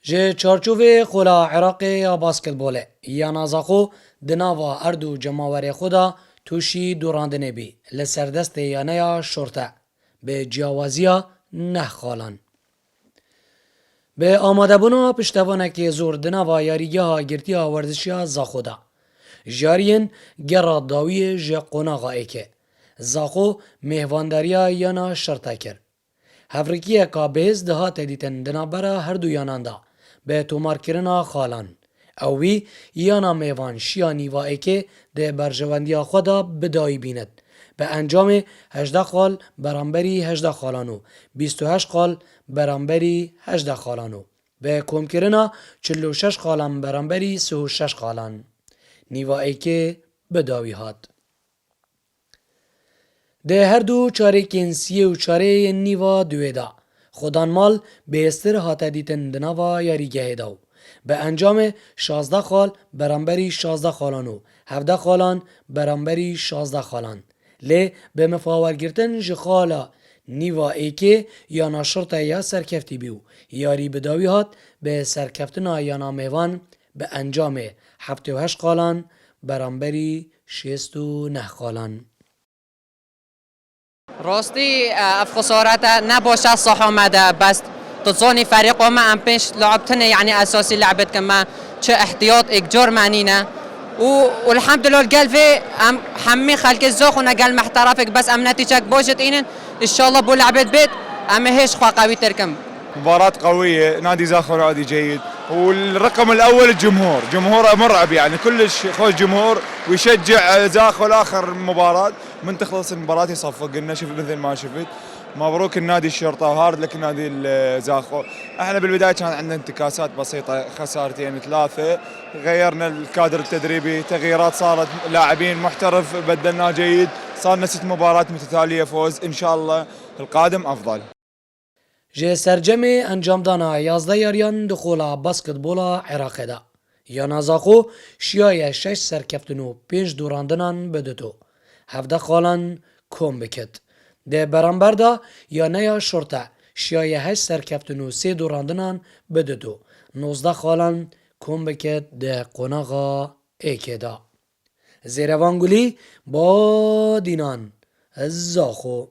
جه چارچوب خولا عراق یا باسکتبوله یا نازاخو دناوا اردو جماوری خدا توشی دوراندنه بی لسردست یانه یا شورته به جیاوازیا نه خالان. به آماده بونا پشتوانه که زور دناوا یاریگه ها گرتی ها ورزشی ها زاخودا. جارین گرا داوی جه قناغا ایکه. زاخو مهوانداریا یانا شرطه کر. هفرکیه که بهز ده ها تدیتن دنابرا هر دو یاناندا به تومار کرنا خالان. اوی یانا میوان شیانی و ایکه ده برجواندیا خدا بدایی بیند. به انجام 18 خال برانبری 18 خالانو 28 خال برانبری 18 خالانو به کم کرنا 46 خالان برانبری 36 خالان نیوایی که بداوی هات ده هر دو چاره کنسیه و چاره نیوا دویدا خودان مال به استر هات دیتن دناوا یاریگه داو به انجام 16 خال برانبری 16 خالانو 17 خالان برانبری 16 خالان لی به مفاورگرتن جخالا نیوا ایکه یا ناشرطه یا سرکفتی بیو یاری بداوی هات به سرکفتنا یا نامیوان به انجام 78 خالان برانبری 69 خالان. راستی اف خسارت نباشه صح آمده بس تصوني فريق وما ام بينش لعبتنا يعني اساسي لعبت كما چه احتياط اكجور معنينا والحمد لله القلفي ام حمي خلق الزوخ قال محترفك بس ام نتيجك بوجت إنن ان شاء الله بو لعبت بيت ام هيش خوا قوي تركم. مباراة قوية، نادي زاخو نادي جيد، والرقم الأول الجمهور، جمهوره مرعب يعني كلش خوش جمهور ويشجع زاخو لآخر مباراة من تخلص المباراة يصفق لنا شوف مثل ما شفت. مبروك النادي الشرطة وهارد لك نادي زاخو. احنا بالبداية كان عندنا انتكاسات بسيطة خسارتين 3 غيرنا الكادر التدريبي تغييرات صارت لاعبين محترف بدلناه جيد صارنا 6 مباريات متتالية فوز ان شاء الله القادم افضل. جه سرجم انجام دانا 11 یاریان دخولا باسکتبولا عراق دا. یا نازاخو شیای 6 سرکفتنو 5 دوراندنان بدتو. 17 خالان کم بکت. ده برانبر دا یا نیا شرطه شیای 8 سرکفتنو 3 دوراندنان بدتو. 19 خالان کم بکت ده قناغا ایک دا. زیروانگولی با دینان زاخو.